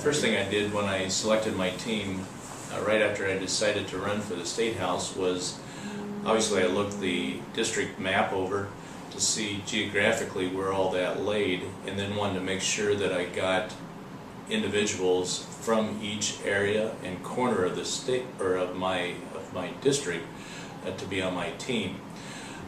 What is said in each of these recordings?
First thing I did when I selected my team, right after I decided to run for the State House, was obviously I looked the district map over to see geographically where all that laid, and then wanted to make sure that I got individuals from each area and corner of the state or of my district to be on my team.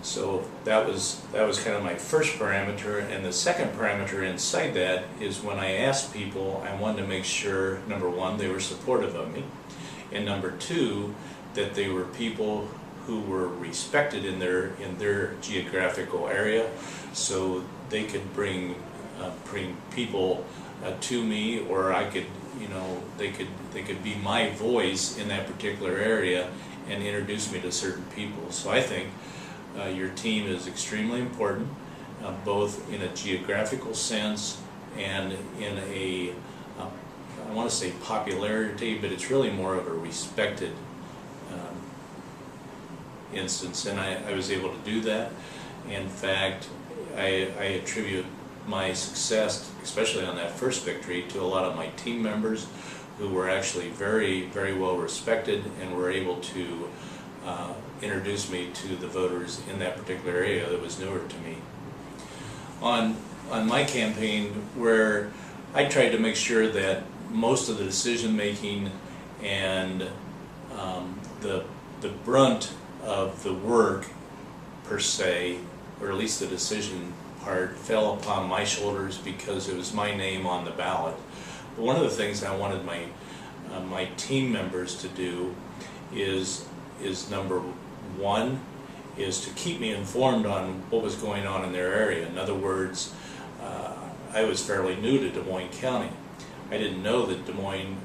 So that was kind of my first parameter, and the second parameter inside that is when I asked people, I wanted to make sure, number one, they were supportive of me, and number two, that they were people who were respected in their geographical area, so they could bring people to me, or I could, they could be my voice in that particular area and introduce me to certain people. So I think your team is extremely important, both in a geographical sense and in a, I want to say popularity, but it's really more of a respected instance, and I was able to do that. In fact, I attribute my success, especially on that first victory, to a lot of my team members who were actually very, very well respected and were able to introduce me to the voters in that particular area that was newer to me. On my campaign, where I tried to make sure that most of the decision making and the brunt of the work per se, or at least the decision part, fell upon my shoulders because it was my name on the ballot. But one of the things I wanted my team members to do is number one, is to keep me informed on what was going on in their area. In other words, I was fairly new to Des Moines County. I didn't know that Des Moines,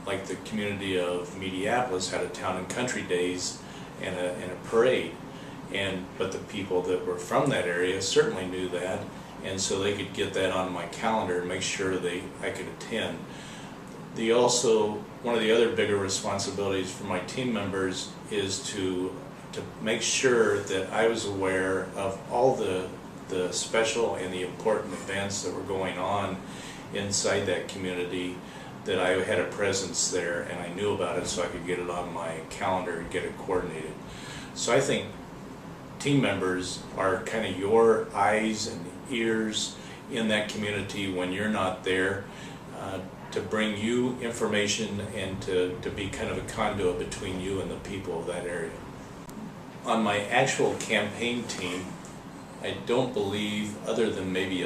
like the community of Mediapolis, had a town and country days and a parade. But the people that were from that area certainly knew that, and so they could get that on my calendar and make sure I could attend. One of the other bigger responsibilities for my team members is to make sure that I was aware of all the special and the important events that were going on inside that community, that I had a presence there and I knew about it so I could get it on my calendar and get it coordinated. So I think team members are kind of your eyes and ears in that community when you're not there, to bring you information and to be kind of a conduit between you and the people of that area. On my actual campaign team, I don't believe, other than maybe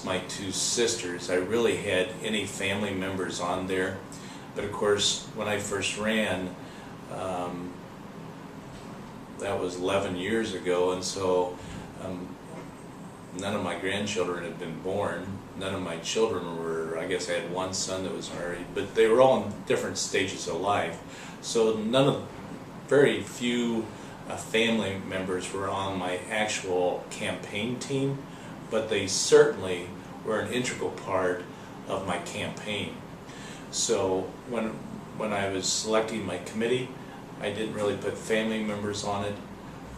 my two sisters, I really had any family members on there. But of course, when I first ran, that was 11 years ago, and so none of my grandchildren had been born. None of my children were, I guess I had one son that was married, but they were all in different stages of life. So very few family members were on my actual campaign team, but they certainly were an integral part of my campaign. So when I was selecting my committee, I didn't really put family members on it,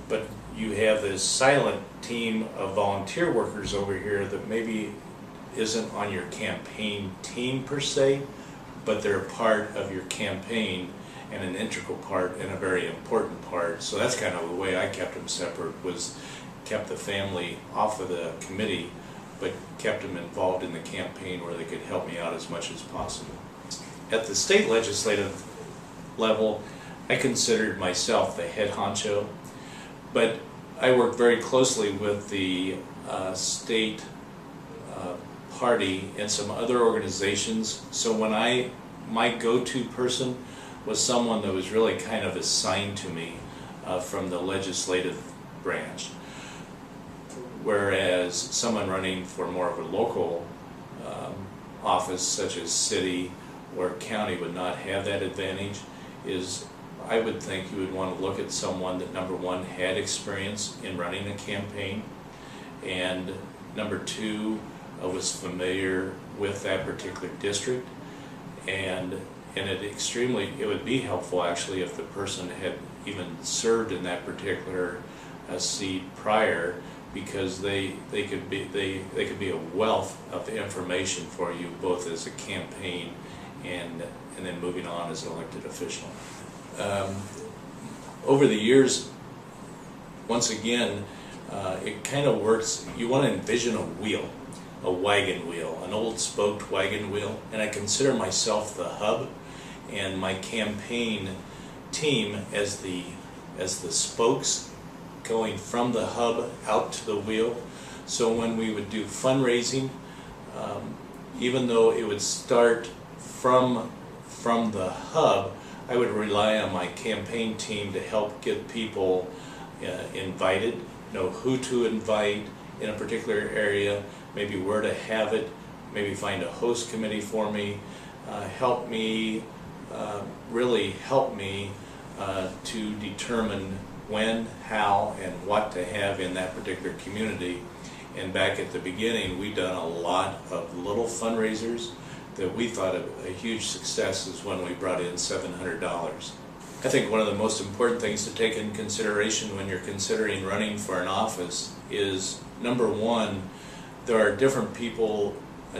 but you have this silent team of volunteer workers over here that maybe isn't on your campaign team per se, but they're a part of your campaign and an integral part and a very important part. So that's kind of the way I kept them separate, was kept the family off of the committee, but kept them involved in the campaign where they could help me out as much as possible. At the state legislative level, I considered myself the head honcho, but I worked very closely with the state party and some other organizations. So my go-to person was someone that was really kind of assigned to me from the legislative branch, whereas someone running for more of a local office, such as city or county, would not have that advantage. I would think you would want to look at someone that, number one, had experience in running a campaign, and number two, was familiar with that particular district, and it would be helpful actually if the person had even served in that particular seat prior, because they could be a wealth of information for you, both as a campaign and then moving on as an elected official. Over the years, once again, it kind of works. You want to envision a wheel, a wagon wheel, an old spoked wagon wheel, and I consider myself the hub and my campaign team as the spokes going from the hub out to the wheel. So when we would do fundraising, even though it would start from the hub, I would rely on my campaign team to help get people invited, know who to invite in a particular area, maybe where to have it, maybe find a host committee for me, really help me to determine when, how, and what to have in that particular community. And back at the beginning, we've done a lot of little fundraisers that we thought a huge success is when we brought in $700. I think one of the most important things to take in consideration when you're considering running for an office is, number one, there are different people,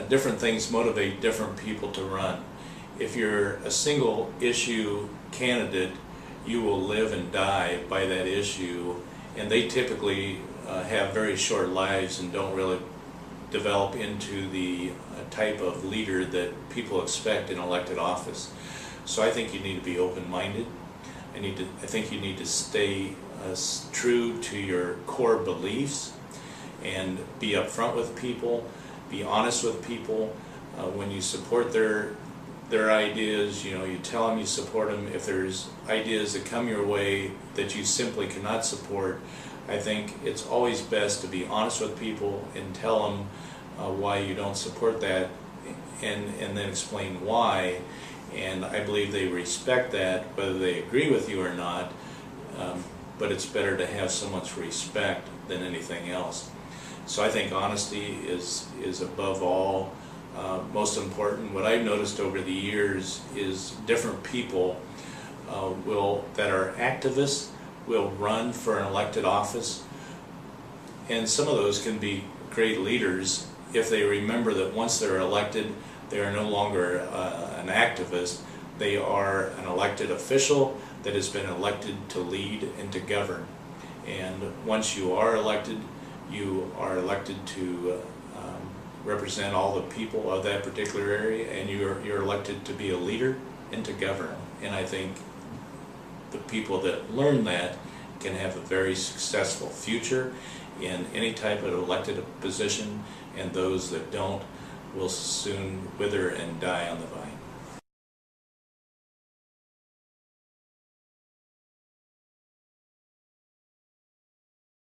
different things motivate different people to run. If you're a single issue candidate, you will live and die by that issue, and they typically have very short lives and don't really develop into the type of leader that people expect in elected office. So I think you need to be open-minded. I think you need to stay true to your core beliefs and be upfront with people, be honest with people. When you support their ideas, you tell them you support them. If there's ideas that come your way that you simply cannot support, I think it's always best to be honest with people and tell them why you don't support that, and then explain why. And I believe they respect that, whether they agree with you or not, but it's better to have someone's respect than anything else. So I think honesty is above all most important. What I've noticed over the years is different people that are activists will run for an elected office, and some of those can be great leaders if they remember that once they're elected, they are no longer an activist. They are an elected official that has been elected to lead and to govern. And once you are elected to represent all the people of that particular area, and you're elected to be a leader and to govern. And I think the people that learn that can have a very successful future in any type of elected position, and those that don't will soon wither and die on the vine.